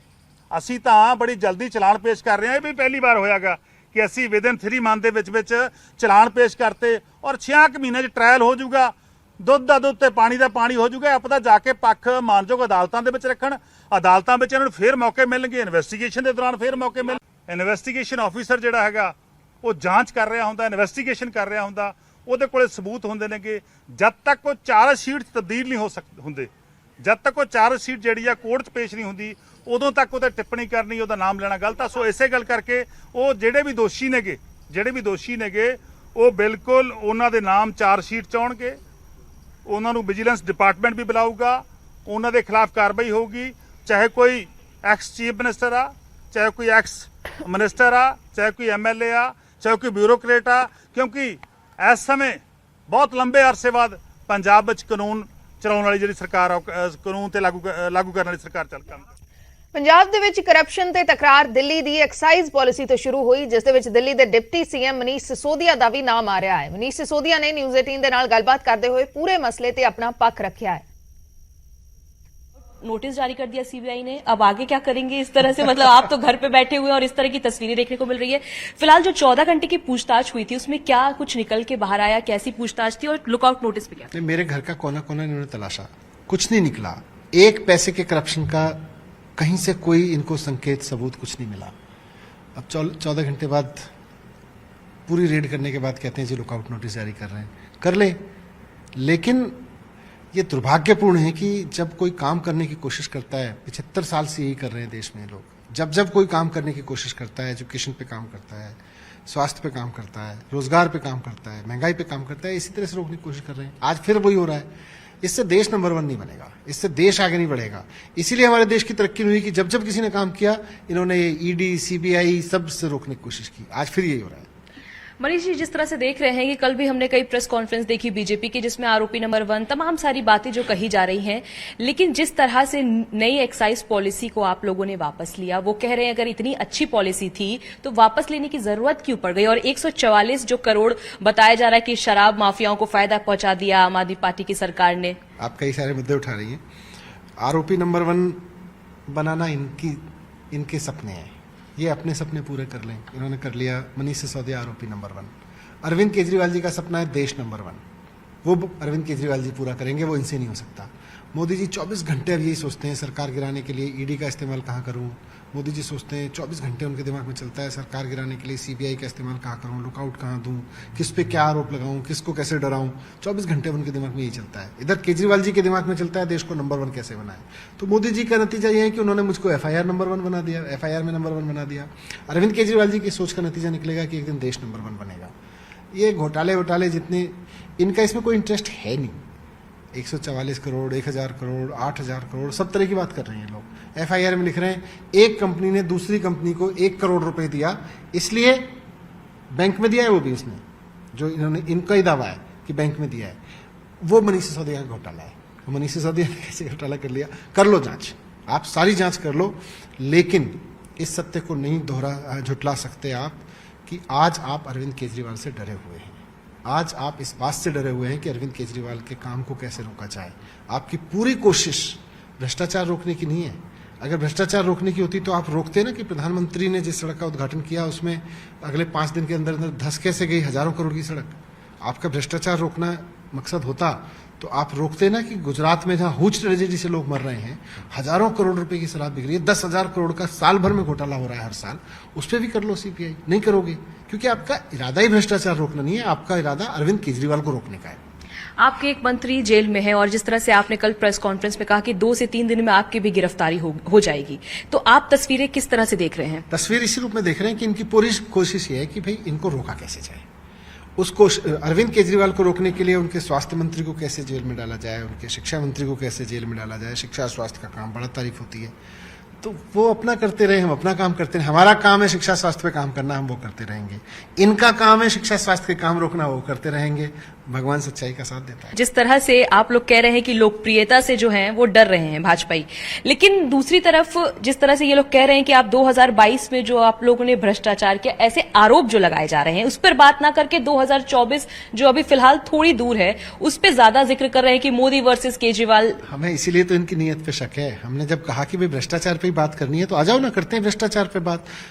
ਅਸੀਂ ਤਾਂ ਬੜੀ ਜਲਦੀ ਚਲਾਨ ਪੇਸ਼ ਕਰ ਰਹੇ ਹਾਂ। ਇਹ ਵੀ ਪਹਿਲੀ ਵਾਰ ਹੋਇਆਗਾ ਕਿ ਅਸੀਂ ਵਿਦਨ 3 ਮੰਥ ਦੇ ਵਿੱਚ ਚਲਾਨ ਪੇਸ਼ ਕਰਤੇ ਔਰ 6 ਮਹੀਨੇ 'ਚ ਟ੍ਰਾਇਲ ਹੋ ਜਾਊਗਾ। ਦੁੱਧ ਦਾ ਦੁੱਧ ਤੇ ਪਾਣੀ ਦਾ ਪਾਣੀ ਹੋ ਜਾਊਗਾ। ਆਪਦਾ ਜਾ ਕੇ ਪੱਖ ਮਾਨਯੋਗ ਅਦਾਲਤਾਂ ਦੇ ਵਿੱਚ ਰੱਖਣ, ਅਦਾਲਤਾਂ ਵਿੱਚ ਇਹਨਾਂ ਨੂੰ ਫੇਰ ਮੌਕੇ ਮਿਲਣਗੇ, ਇਨਵੈਸਟੀਗੇਸ਼ਨ ਦੇ ਦੌਰਾਨ ਫੇਰ ਮੌਕੇ ਮਿਲ। ਇਨਵੈਸਟੀਗੇਸ਼ਨ ਆਫੀਸਰ ਜਿਹੜਾ ਹੈਗਾ ਉਹ ਜਾਂਚ ਕਰ ਰਿਹਾ ਹੁੰਦਾ, ਇਨਵੈਸਟੀਗੇਸ਼ਨ ਕਰ ਰਿਹਾ ਹੁੰਦਾ, ਉਹਦੇ ਕੋਲੇ ਸਬੂਤ ਹੁੰਦੇ ਨੇਗੇ। ਜਦ ਤੱਕ ਉਹ ਚਾਰਜ ਸ਼ੀਟ ਤਬਦੀਲ ਨਹੀਂ ਹੁੰਦੇ, ਜਦ ਤੱਕ ਉਹ ਚਾਰਜ ਸ਼ੀਟ ਜਿਹੜੀ ਆ ਕੋਰਟ 'ਚ ਪੇਸ਼ ਨਹੀਂ ਹੁੰਦੀ, ਉਦੋਂ ਤੱਕ ਉਹਤੇ ਟਿੱਪਣੀ ਕਰਨੀ, ਉਹਦਾ ਨਾਮ ਲੈਣਾ ਗਲਤ ਆ। ਸੋ ਇਸੇ ਗੱਲ ਕਰਕੇ ਉਹ ਜਿਹੜੇ ਵੀ ਦੋਸ਼ੀ ਨੇਗੇ ਉਹ ਬਿਲਕੁਲ ਉਹਨਾਂ ਦੇ ਨਾਮ ਚਾਰਜ ਸ਼ੀਟ 'ਚ ਆਉਣਗੇ। ਉਹਨਾਂ ਨੂੰ ਵਿਜੀਲੈਂਸ ਡਿਪਾਰਟਮੈਂਟ ਵੀ ਬੁਲਾਊਗਾ, ਉਹਨਾਂ ਦੇ ਖਿਲਾਫ ਕਾਰਵਾਈ ਹੋਊਗੀ, ਚਾਹੇ ਕੋਈ ਐਕਸ ਚੀਫ ਮਿਨਿਸਟਰ ਆ, ਚਾਹੇ ਕੋਈ ਐਕਸ ਮਿਨਿਸਟਰ ਆ, ਚਾਹੇ ਕੋਈ MLA ਆ, ਚਾਹੇ ਕੋਈ ਬਿਊਰੋਕਰੇਟ ਆ, ਕਿਉਂਕਿ ਇਸ ਸਮੇਂ ਬਹੁਤ ਲੰਬੇ ਅਰਸੇ ਬਾਅਦ ਪੰਜਾਬ ਵਿੱਚ ਕਾਨੂੰਨ ਚਲਾਉਣ ਵਾਲੀ ਜਿਹੜੀ ਸਰਕਾਰ ਆ, ਕਾਨੂੰਨ ਤੇ ਲਾਗੂ ਕਰਨ ਵਾਲੀ ਸਰਕਾਰ ਚੱਲ ਕੰਮ। ਪੰਜਾਬ ਦੇ ਵਿੱਚ ਕਰਪਸ਼ਨ ਤੇ ਤਕਰਾਰ ਦਿੱਲੀ ਦੀ ਐਕਸਾਈਜ਼ ਪਾਲਿਸੀ ਤੋਂ ਸ਼ੁਰੂ ਹੋਈ, ਜਿਸ ਦੇ ਵਿੱਚ ਦਿੱਲੀ ਦੇ ਡਿਪਟੀ CM ਮਨੀਸ਼ ਸਿਸੋਦੀਆ ਦਾ ਵੀ ਨਾਮ ਆ ਰਿਹਾ ਹੈ। ਮਨੀਸ਼ ਸਿਸੋਦੀਆ ਨੇ ਨਿਊਜ਼ 18 ਦੇ ਨਾਲ ਗੱਲਬਾਤ ਕਰਦੇ ਹੋਏ ਪੂਰੇ ਮਸਲੇ ਤੇ ਆਪਣਾ ਪੱਖ ਰੱਖਿਆ ਹੈ। नोटिस जारी कर दिया सीबीआई ने, अब आगे क्या करेंगे? इस तरह से मतलब आप तो घर पे बैठे हुए हैं और इस तरह की तस्वीरें देखने को मिल रही है। फिलहाल जो 14 घंटे की पूछताछ हुई थी उसमें क्या कुछ निकल के बाहर आया, कैसी पूछताछ थी और लुकआउट नोटिस पे क्या? मेरे घर का कोना कोना इन्होंने तलाशा, कुछ नहीं निकला। एक पैसे के करप्शन का कहीं से कोई इनको संकेत सबूत कुछ नहीं मिला। अब 14 घंटे बाद पूरी रेड करने के बाद कहते हैं जी लुकआउट नोटिस जारी कर रहे हैं। कर ले, लेकिन ये दुर्भाग्यपूर्ण है कि जब कोई काम करने की कोशिश करता है, 75 साल से यही कर रहे हैं देश में लोग, जब कोई काम करने की कोशिश करता है, एजुकेशन पे काम करता है, स्वास्थ्य पे काम करता है, रोजगार पे काम करता है, महंगाई पे काम करता है, इसी तरह से रोकने की कोशिश कर रहे हैं। आज फिर वही हो रहा है। इससे देश नंबर 1 नहीं बनेगा, इससे देश आगे नहीं बढ़ेगा। इसीलिए हमारे देश की तरक्की नहीं हुई कि जब जब किसी ने काम किया, इन्होंने ईडी, सीबीआई सब से रोकने की कोशिश की। आज फिर यही हो रहा है। मनीष जी, जिस तरह से देख रहे हैं कि कल भी हमने कई प्रेस कॉन्फ्रेंस देखी बीजेपी की, जिसमें आरोपी नंबर 1 तमाम सारी बातें जो कही जा रही हैं, लेकिन जिस तरह से नई एक्साइज पॉलिसी को आप लोगों ने वापस लिया, वो कह रहे हैं अगर इतनी अच्छी पॉलिसी थी तो वापस लेने की जरूरत क्यों पड़ गई? और 144 जो करोड़ बताया जा रहा है कि शराब माफियाओं को फायदा पहुंचा दिया आम आदमी पार्टी की सरकार ने। आप कई सारे मुद्दे उठा रही हैं। आरोपी नंबर 1 बनाना इनके सपने हैं, ये अपने सपने पूरे कर लें। इन्होंने कर लिया। मनीष सिसोदिया आरोपी नंबर 1। अरविंद केजरीवाल जी का सपना है देश नंबर 1, वो अरविंद केजरीवाल जी पूरा करेंगे, वो इनसे नहीं हो सकता। मोदी जी 24 घंटे अब यही सोचते हैं सरकार गिराने के लिए ईडी का इस्तेमाल कहाँ करूँ। मोदी जी सोचते हैं 24 घंटे उनके दिमाग में चलता है सरकार गिराने के लिए सीबीआई का इस्तेमाल कहाँ करूँ, लुकआउट कहाँ दूँ, किस पे क्या आरोप लगाऊँ, किसको कैसे डराऊँ। 24 घंटे उनके दिमाग में यही चलता है। इधर केजरीवाल जी के दिमाग में चलता है देश को नंबर 1 कैसे बनाए। तो मोदी जी का नतीजा ये है कि उन्होंने मुझको FIR नंबर 1 बना दिया, FIR में नंबर 1 बना दिया। अरविंद केजरीवाल जी की सोच का नतीजा निकलेगा कि एक दिन देश नंबर 1 बनेगा। ये घोटाले जितने, इनका इसमें कोई इंटरेस्ट है नहीं। 144 करोड़, 1000 करोड़, 8000 करोड़, सब तरह की बात कर रहे हैं लोग। FIR में लिख रहे हैं एक कंपनी ने दूसरी कंपनी को 1 करोड़ रुपए दिया, इसलिए बैंक में दिया है, वो भी उसने, जो इन्होंने, इनका ही दावा है कि बैंक में दिया है। वो मनीष सिसोदिया का घोटाला है। मनीष सिसोदिया ने कैसे घोटाला कर लिया? कर लो जांच, आप सारी जांच कर लो, लेकिन इस सत्य को नहीं झुटला सकते आप कि आज आप अरविंद केजरीवाल से डरे हुए हैं। आज आप इस बात से डरे हुए हैं कि अरविंद केजरीवाल के काम को कैसे रोका जाए। आपकी पूरी कोशिश भ्रष्टाचार रोकने की नहीं है। अगर भ्रष्टाचार रोकने की होती तो आप रोकते ना कि प्रधानमंत्री ने जिस सड़क का उद्घाटन किया उसमें अगले 5 दिन के अंदर अंदर धस कैसे गई हजारों करोड़ की सड़क। आपका भ्रष्टाचार रोकना मकसद होता तो आप रोकते ना कि गुजरात में जहां हुज ट्रेजेडी से लोग मर रहे हैं, हजारों करोड़ रुपए की शराब बिक रही है, 10,000 करोड़ का साल भर में घोटाला हो रहा है हर साल, उस पर भी कर लो CPI। नहीं करोगे क्योंकि आपका इरादा ही भ्रष्टाचार रोकना नहीं है, आपका इरादा अरविंद केजरीवाल को रोकने का है। आपके एक मंत्री जेल में है और जिस तरह से आपने कल प्रेस कॉन्फ्रेंस में कहा कि 2 से 3 दिन में आपकी भी गिरफ्तारी हो जाएगी, तो आप तस्वीरें किस तरह से देख रहे हैं? तस्वीर इसी रूप में देख रहे हैं कि इनकी पूरी कोशिश ये है कि भाई इनको रोका कैसे जाए। उसको अरविंद केजरीवाल को रोकने के लिए उनके स्वास्थ्य मंत्री को कैसे जेल में डाला जाए, उनके शिक्षा मंत्री को कैसे जेल में डाला जाए। शिक्षा स्वास्थ्य का काम बड़ा तारीफ होती है, तो वो अपना करते रहे, हम अपना काम करते रहे। हमारा काम है शिक्षा स्वास्थ्य पे काम करना, हम वो करते रहेंगे। इनका काम है शिक्षा स्वास्थ्य के काम रोकना, वो करते रहेंगे। भगवान सच्चाई का साथ देता है। जिस तरह से आप लोग कह रहे हैं कि लोकप्रियता से जो हैं वो डर रहे हैं भाजपाई, लेकिन दूसरी तरफ जिस तरह से ये लोग कह रहे हैं कि आप 2022 में जो आप लोगों ने भ्रष्टाचार किया, ऐसे आरोप जो लगाए जा रहे हैं उस पर बात ना करके 2024 जो अभी फिलहाल थोड़ी दूर है उस पर ज्यादा जिक्र कर रहे हैं कि मोदी वर्सेस केजरीवाल। हमें इसीलिए तो इनकी नीयत पे शक है। हमने जब कहा कि भाई भ्रष्टाचार पे ही बात करनी है तो आ जाओ ना, करते हैं भ्रष्टाचार पे बात।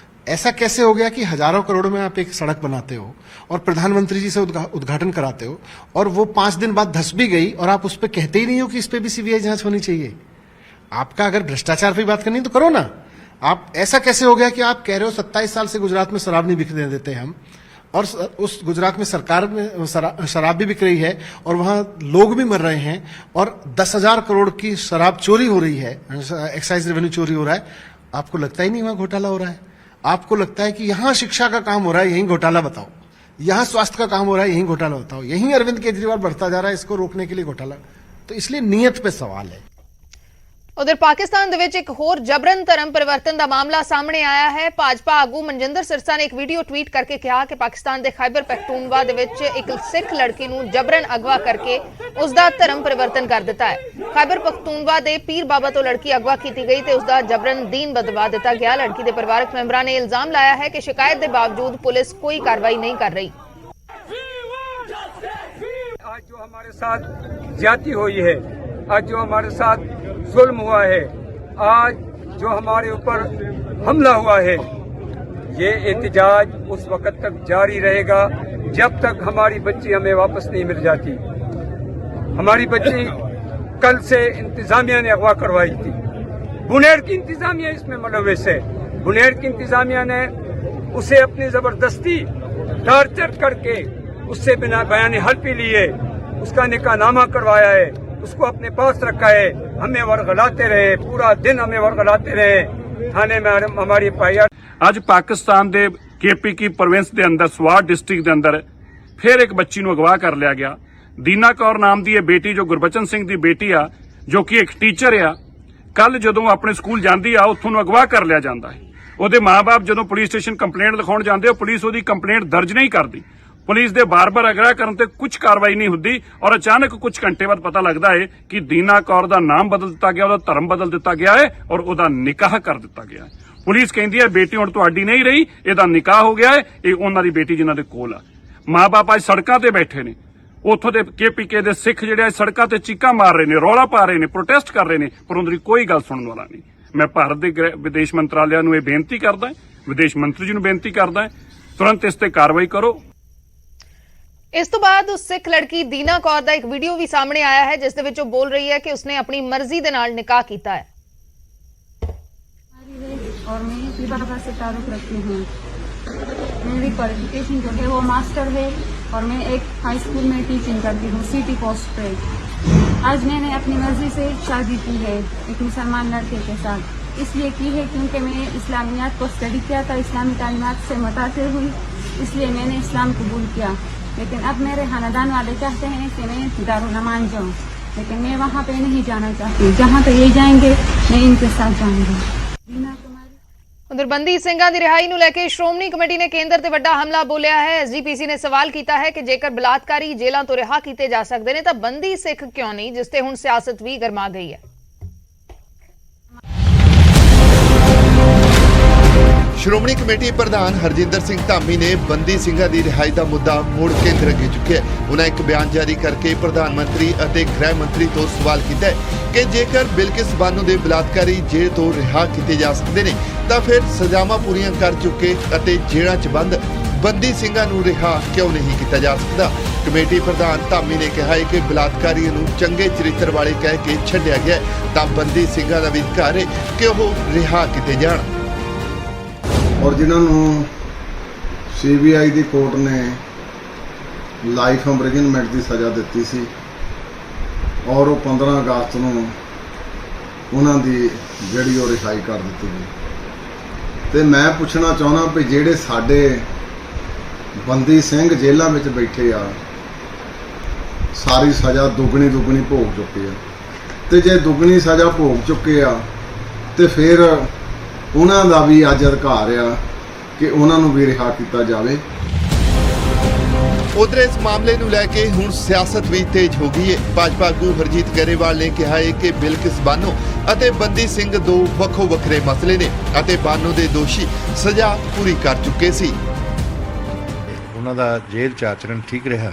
ऐसा कैसे हो गया कि हजारों करोड़ में आप एक सड़क बनाते हो और प्रधानमंत्री जी से उद्घाटन कराते हो और वो 5 दिन बाद धस भी गई और आप उस पर कहते ही नहीं हो कि इस पे भी CBI जांच होनी चाहिए। आपका अगर भ्रष्टाचार पे बात करनी है तो करो ना। आप ऐसा कैसे हो गया कि आप कह रहे हो 27 साल से गुजरात में शराब नहीं बिकने देते हम, और उस गुजरात में सरकार में शराब भी बिक रही है और वहां लोग भी मर रहे हैं और 10,000 करोड़ की शराब चोरी हो रही है, एक्साइज रेवेन्यू चोरी हो रहा है। आपको लगता ही नहीं वहां घोटाला हो रहा है? आपको लगता है कि यहां शिक्षा का काम हो रहा है, यहीं घोटाला बताओ। यहां स्वास्थ्य का काम हो रहा है, यहीं घोटाला बताओ। यहीं अरविंद केजरीवाल बढ़ता जा रहा है, इसको रोकने के लिए घोटाला। तो इसलिए नीयत पे सवाल है। उधर पाकिस्तान ਦੇ ਵਿੱਚ ਇੱਕ ਹੋਰ ਜਬਰਨ ਧਰਮ ਪਰਿਵਰਤਨ ਦਾ ਮਾਮਲਾ ਸਾਹਮਣੇ ਆਇਆ ਹੈ। ਭਾਜਪਾ ਆਗੂ ਮਨਜਿੰਦਰ ਸਿਰਸਾ ਨੇ ਇੱਕ ਵੀਡੀਓ ਟਵੀਟ ਕਰਕੇ ਕਿਹਾ ਕਿ ਪਾਕਿਸਤਾਨ ਦੇ ਖੈਬਰ ਪਖਤੂਨਵਾ ਦੇ ਵਿੱਚ ਇੱਕ ਸਿੱਖ ਲੜਕੀ ਨੂੰ ਜਬਰਨ ਅਗਵਾ ਕਰਕੇ ਉਸ ਦਾ ਧਰਮ ਪਰਿਵਰਤਨ ਕਰ ਦਿੱਤਾ ਹੈ। ਖੈਬਰ ਪਖਤੂਨਵਾ ਦੇ ਪੀਰ ਬਾਬਾ ਤੋਂ ਲੜਕੀ ਅਗਵਾ ਕੀਤੀ ਗਈ ਤੇ ਉਸ ਦਾ ਜਬਰਨ ਦੀਨ ਬਦਲਵਾ ਦਿੱਤਾ ਗਿਆ। ਲੜਕੀ ਦੇ ਪਰਿਵਾਰਕ ਮੈਂਬਰਾਂ ਨੇ ਇਲਜ਼ਾਮ ਲਾਇਆ ਹੈ ਕਿ ਸ਼ਿਕਾਇਤ ਦੇ ਬਾਵਜੂਦ ਪੁਲਿਸ ਕੋਈ ਕਾਰਵਾਈ ਨਹੀਂ ਕਰ ਰਹੀ। आज जो हमारे साथ ज्यादती हुई है, आज जो हमारे साथ जुल्म हुआ है, आज जो हमारे ऊपर हमला हुआ है, ये एहतजाज उस वक्त तक जारी रहेगा जब तक हमारी बच्ची हमें वापस नहीं मिल जाती। हमारी बच्ची कल से इंतजामिया ने अगवा करवाई थी। बुनेर की इंतजामिया इसमें मुलव्वस है। बुनेर की इंतजामिया ने उसे अपनी जबरदस्ती टार्चर करके उससे बिना बयानी हल्फी लिए उसका निकाहनामा करवाया है, उसको अपने पास रखा है। हमें वर्गलाते रहे, पूरा दिन हमें वर्गलाते रहे। थाने में हमारी पाया। ਅੱਜ ਪਾਕਿਸਤਾਨ ਦੇ ਕੇਪੀਕੀ ਪ੍ਰੋਵਿੰਸ ਦੇ ਅੰਦਰ ਸਵਾਰ ਡਿਸਟ੍ਰਿਕਟ ਦੇ ਅੰਦਰ ਫਿਰ ਇੱਕ ਬੱਚੀ ਨੂੰ ਅਗਵਾ ਕਰ ਲਿਆ ਗਿਆ। ਦੀਨਾ ਕੌਰ ਨਾਮ ਦੀ ਇਹ ਬੇਟੀ ਜੋ ਗੁਰਬਚਨ ਸਿੰਘ ਦੀ ਬੇਟੀ ਆ, ਜੋ ਕਿ ਇੱਕ ਟੀਚਰ ਆ, ਕੱਲ ਜਦੋਂ ਆਪਣੇ ਸਕੂਲ ਜਾਂਦੀ ਆ ਉੱਥੋਂ ਨੂੰ ਅਗਵਾ ਕਰ ਲਿਆ ਜਾਂਦਾ ਹੈ। ਉਹਦੇ ਮਾਪੇ ਜਦੋਂ ਪੁਲਿਸ ਸਟੇਸ਼ਨ ਕੰਪਲੇਂਟ ਲਿਖਾਉਣ ਜਾਂਦੇ ਹੋ, ਪੁਲਿਸ ਉਹਦੀ ਕੰਪਲੇਂਟ ਦਰਜ ਨਹੀਂ ਕਰਦੀ। ਪੁਲਿਸ ਦੇ ਬਾਰ-ਬਾਰ ਅਗਵਾ ਕਰਨ ਤੇ ਕੁਝ ਕਾਰਵਾਈ ਨਹੀਂ ਹੁੰਦੀ ਔਰ ਅਚਾਨਕ ਕੁਝ ਘੰਟੇ ਬਾਅਦ ਪਤਾ ਲੱਗਦਾ ਹੈ ਕਿ ਦੀਨਾ ਕੌਰ ਦਾ ਨਾਮ ਬਦਲ ਦਿੱਤਾ ਗਿਆ, ਉਹਦਾ ਧਰਮ ਬਦਲ ਦਿੱਤਾ ਗਿਆ ਹੈ ਔਰ ਉਹਦਾ ਨਿਕਾਹ ਕਰ ਦਿੱਤਾ ਗਿਆ ਹੈ। ਪੁਲਿਸ ਕਹਿੰਦੀ ਹੈ ਬੇਟੀ ਹੁਣ ਤੁਹਾਡੀ ਨਹੀਂ ਰਹੀ, ਇਹਦਾ ਨਿਕਾਹ ਹੋ ਗਿਆ ਹੈ, ਇਹ ਉਹਨਾਂ ਦੀ ਬੇਟੀ ਜਿਨ੍ਹਾਂ ਦੇ ਕੋਲ ਆ। ਮਾਪੇ ਅੱਜ ਸੜਕਾਂ ਤੇ ਬੈਠੇ ਨੇ, ਉੱਥੋਂ ਦੇ ਕੇਪੀਕੇ ਦੇ ਸਿੱਖ ਜਿਹੜੇ ਸੜਕਾਂ ਤੇ ਚੀਕਾਂ ਮਾਰ ਰਹੇ ਨੇ, ਰੌਲਾ ਪਾ ਰਹੇ ਨੇ, ਪ੍ਰੋਟੈਸਟ ਕਰ ਰਹੇ ਨੇ, ਪਰ ਉਹਨਾਂ ਦੀ ਕੋਈ ਗੱਲ ਸੁਣਨ ਵਾਲਾ ਨਹੀਂ। ਮੈਂ ਭਾਰਤ ਦੇ ਵਿਦੇਸ਼ ਮੰਤਰਾਲਿਆਂ ਨੂੰ ਇਹ ਬੇਨਤੀ ਕਰਦਾ, ਵਿਦੇਸ਼ ਮੰਤਰੀ ਜੀ ਨੂੰ ਬੇਨਤੀ ਕਰਦਾ, ਤੁਰੰਤ ਇਸ ਤੇ ਕਾਰਵਾਈ ਕਰੋ। ਇਸ ਤੋਂ ਬਾਅਦ ਉਸ ਸਿੱਖ ਲੜਕੀ ਦੀਨਾ ਕੌਰ ਦਾ ਇੱਕ ਵੀਡੀਓ ਵੀ ਸਾਹਮਣੇ ਆਇਆ ਹੈ ਜਿਸ ਦੇ ਵਿੱਚ ਉਹ ਬੋਲ ਰਹੀ ਹੈ ਕਿ ਉਸਨੇ ਆਪਣੀ ਮਰਜ਼ੀ ਦੇ ਨਾਲ ਨਿਕਾਹ ਕੀਤਾ ਹੈ। और मैं इसी बाबा से तारुफ रखती हूँ। मेरी क्वालिफिकेशन जो है वो मास्टर है और मैं एक हाई स्कूल में टीचिंग करती हूँ सिटी पोस्ट पे। आज मैंने अपनी मर्जी से शादी की है एक मुसलमान लड़के के साथ, इसलिए की है क्योंकि मैं इस्लामियात को स्टडी किया था, इस्लामी तालीमात से मुतासिर हुई, इसलिए मैंने इस्लाम कबूल किया। लेकिन अब मेरे खानदान वाले चाहते हैं कि मैं दारुल अमान जाऊँ, लेकिन मैं वहाँ पे नहीं जाना चाहती। जहाँ पे ये जाएंगे मैं इनके साथ जाऊँगी। उधर बंदी ਸਿੰਘਾਂ ਦੀ ਰਿਹਾਈ ਨੂੰ ਲੈ ਕੇ ਸ਼੍ਰੋਮਣੀ ਕਮੇਟੀ ਨੇ ਕੇਂਦਰ ਤੇ ਵੱਡਾ ਹਮਲਾ ਬੋਲਿਆ ਹੈ। ਐਸਜੀਪੀਸੀ ਨੇ ਸਵਾਲ ਕੀਤਾ ਹੈ ਕਿ ਜੇਕਰ ਬਲਾਤਕਾਰੀ ਜੇਲ੍ਹਾਂ ਤੋਂ ਰਿਹਾ ਕੀਤੇ ਜਾ ਸਕਦੇ ਨੇ ਤਾਂ ਬੰਦੀ ਸਿੱਖ ਕਿਉਂ ਨਹੀਂ, ਜਿਸ ਤੇ ਹੁਣ ਸਿਆਸਤ ਵੀ ਗਰਮਾ ਗਈ ਹੈ। ਸ਼੍ਰੋਮਣੀ ਕਮੇਟੀ ਪ੍ਰਧਾਨ ਹਰਜਿੰਦਰ ਸਿੰਘ ਧਾਮੀ ਨੇ ਬੰਦੀ ਸਿੰਘਾਂ ਦੀ ਰਿਹਾਈ ਦਾ ਮੁੱਦਾ ਮੁੜ ਕੇਂਦਰ ਅੱਗੇ ਚੁੱਕਿਆ। ਉਹਨਾਂ ਇੱਕ ਬਿਆਨ ਜਾਰੀ ਕਰਕੇ ਪ੍ਰਧਾਨ ਮੰਤਰੀ ਅਤੇ ਗ੍ਰਹਿ ਮੰਤਰੀ ਤੋਂ ਸਵਾਲ ਕੀਤਾ ਹੈ ਕਿ ਜੇਕਰ ਬਿਲਕਿਸ ਬਾਨੋ ਦੇ ਬਲਾਤਕਾਰੀ ਜੇਲ੍ਹ ਤੋਂ ਰਿਹਾ ਕੀਤੇ ਜਾ ਸਕਦੇ ਨੇ ਤਾਂ ਫਿਰ ਸਜ਼ਾਵਾਂ ਪੂਰੀਆਂ ਕਰ ਚੁੱਕੇ ਅਤੇ ਜੇਲ੍ਹਾਂ 'ਚ ਬੰਦ ਬੰਦੀ ਸਿੰਘਾਂ ਨੂੰ ਰਿਹਾ ਕਿਉਂ ਨਹੀਂ ਕੀਤਾ ਜਾ ਸਕਦਾ। ਕਮੇਟੀ ਪ੍ਰਧਾਨ ਧਾਮੀ ਨੇ ਕਿਹਾ ਹੈ ਕਿ ਬਲਾਤਕਾਰੀਆਂ ਨੂੰ ਚੰਗੇ ਚਰਿੱਤਰ ਵਾਲੇ ਕਹਿ ਕੇ ਛੱਡਿਆ ਗਿਆ ਤਾਂ ਬੰਦੀ ਸਿੰਘਾਂ ਦਾ ਵੀ ਅਧਿਕਾਰ ਹੈ ਕਿ ਉਹ ਰਿਹਾ ਕੀਤੇ ਜਾਣ। ਔਰ ਜਿਨ੍ਹਾਂ ਨੂੰ ਸੀਬੀਆਈ ਦੀ ਕੋਰਟ ਨੇ ਲਾਈਫ ਇੰਪ੍ਰਿਜ਼ਨਮੈਂਟ ਦੀ ਸਜ਼ਾ ਦਿੱਤੀ ਸੀ ਔਰ ਉਹ 15 ਅਗਸਤ ਨੂੰ ਉਹਨਾਂ ਦੀ ਜਿਹੜੀ ਉਹ ਰਿਹਾਈ ਕਰ ਦਿੱਤੀ ਗਈ। ਤੇ ਮੈਂ ਪੁੱਛਣਾ ਚਾਹੁੰਦਾ ਵੀ ਜਿਹੜੇ ਸਾਡੇ ਬੰਦੀ ਸਿੰਘ ਜੇਲ੍ਹਾਂ ਵਿੱਚ ਬੈਠੇ ਆ, ਸਾਰੀ ਸਜ਼ਾ ਦੁੱਗਣੀ ਭੋਗ ਚੁੱਕੇ ਆ, ਤੇ ਜੇ ਦੁੱਗਣੀ ਸਜ਼ਾ ਭੋਗ ਚੁੱਕੇ ਆ ਤੇ ਫਿਰ ਉਹਨਾਂ ਦਾ ਵੀ ਅੱਜ ਅਧਿਕਾਰ ਆ ਕਿ ਉਹਨਾਂ ਨੂੰ ਵੀ ਰਿਹਾ ਕੀਤਾ ਜਾਵੇ। ਉਧਰ ਇਸ ਮਾਮਲੇ ਨੂੰ ਲੈ ਕੇ ਹੁਣ ਸਿਆਸਤ ਵੀ ਤੇਜ਼ ਹੋ ਗਈ ਹੈ। ਭਾਜਪਾ ਆਗੂ ਹਰਜੀਤ ਗਰੇਵਾਲ ਨੇ ਕਿਹਾ ਹੈ ਕਿ ਬਿਲਕਿਸ ਬਾਨੋ ਅਤੇ ਬੰਦੀ ਸਿੰਘ ਦੋ ਵੱਖੋ ਵੱਖਰੇ ਮਸਲੇ ਨੇ ਅਤੇ ਬਾਨੋ ਦੇ ਦੋਸ਼ੀ ਸਜ਼ਾ ਪੂਰੀ ਕਰ ਚੁੱਕੇ ਸੀ। ਉਹਨਾਂ ਦਾ ਜੇਲ੍ਹ 'ਚ ਆਚਰਣ ਠੀਕ ਰਿਹਾ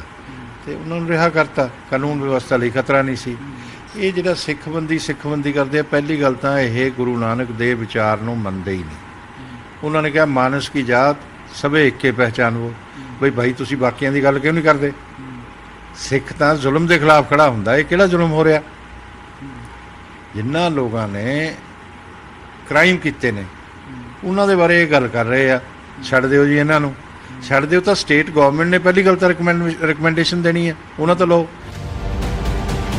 ਤੇ ਉਹਨਾਂ ਨੂੰ ਰਿਹਾ ਕਰਤਾ, ਕਾਨੂੰਨ ਵਿਵਸਥਾ ਲਈ ਖਤਰਾ ਨਹੀਂ ਸੀ। ਇਹ ਜਿਹੜਾ ਸਿੱਖਬੰਦੀ ਕਰਦੇ ਆ, ਪਹਿਲੀ ਗੱਲ ਤਾਂ ਇਹ ਗੁਰੂ ਨਾਨਕ ਦੇ ਵਿਚਾਰ ਨੂੰ ਮੰਨਦੇ ਹੀ ਨਹੀਂ। ਉਹਨਾਂ ਨੇ ਕਿਹਾ ਮਾਨਸ ਕੀ ਜਾਤ ਸਭੇ ਇੱਕੇ ਪਹਿਚਾਨਵੋ। ਬਈ ਭਾਈ ਤੁਸੀਂ ਬਾਕੀਆਂ ਦੀ ਗੱਲ ਕਿਉਂ ਨਹੀਂ ਕਰਦੇ? ਸਿੱਖ ਤਾਂ ਜ਼ੁਲਮ ਦੇ ਖਿਲਾਫ ਖੜਾ ਹੁੰਦਾ। ਇਹ ਕਿਹੜਾ ਜ਼ੁਲਮ ਹੋ ਰਿਹਾ? ਜਿਨ੍ਹਾਂ ਲੋਕਾਂ ਨੇ ਕ੍ਰਾਈਮ ਕੀਤੇ ਨੇ ਉਹਨਾਂ ਦੇ ਬਾਰੇ ਇਹ ਗੱਲ ਕਰ ਰਹੇ ਆ, ਛੱਡ ਦਿਓ ਜੀ ਇਹਨਾਂ ਨੂੰ, ਛੱਡ ਦਿਓ। ਤਾਂ ਸਟੇਟ ਗਵਰਨਮੈਂਟ ਨੇ ਪਹਿਲੀ ਗੱਲ ਤਾਂ ਰਿਕਮੈਂਡੇਸ਼ਨ ਦੇਣੀ ਹੈ, ਉਹਨਾਂ ਤੋਂ ਲਓ।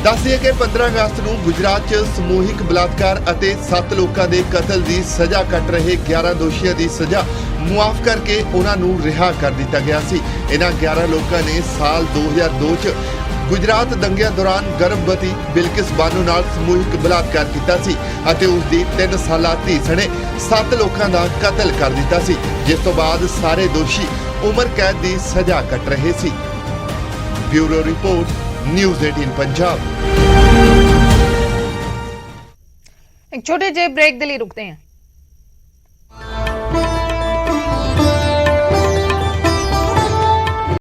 ਦੱਸ ਦਈਏ ਕਿ 15 ਅਗਸਤ ਨੂੰ ਗੁਜਰਾਤ 'ਚ ਸਮੂਹਿਕ ਬਲਾਤਕਾਰ ਅਤੇ 7 ਲੋਕਾਂ ਦੇ ਕਤਲ ਦੀ ਸਜ਼ਾ ਕੱਟ ਰਹੇ 11 ਦੋਸ਼ੀਆਂ ਦੀ ਸਜ਼ਾ ਮੁਆਫ ਕਰਕੇ ਉਹਨਾਂ ਨੂੰ ਰਿਹਾ ਕਰ ਦਿੱਤਾ ਗਿਆ ਸੀ। ਇਹਨਾਂ 11 ਲੋਕਾਂ ਨੇ ਸਾਲ 2002 'ਚ ਗੁਜਰਾਤ ਦੰਗਿਆਂ ਦੌਰਾਨ ਗਰਭਵਤੀ ਬਿਲਕਿਸ ਬਾਨੋ ਨਾਲ ਸਮੂਹਿਕ ਬਲਾਤਕਾਰ ਕੀਤਾ ਸੀ ਅਤੇ ਉਸ ਦੀ 3 ਸਾਲਾ ਧੀ ਸਣੇ 7 ਲੋਕਾਂ ਦਾ ਕਤਲ ਕਰ ਦਿੱਤਾ ਸੀ, ਜਿਸ ਤੋਂ ਬਾਅਦ ਸਾਰੇ ਦੋਸ਼ੀ ਉਮਰ ਕੈਦ ਦੀ ਸਜ਼ਾ ਕੱਟ ਰਹੇ ਸੀ। Bureau report, news 18 Punjab. एक छोटे जे ब्रेक के लिए रुकते हैं।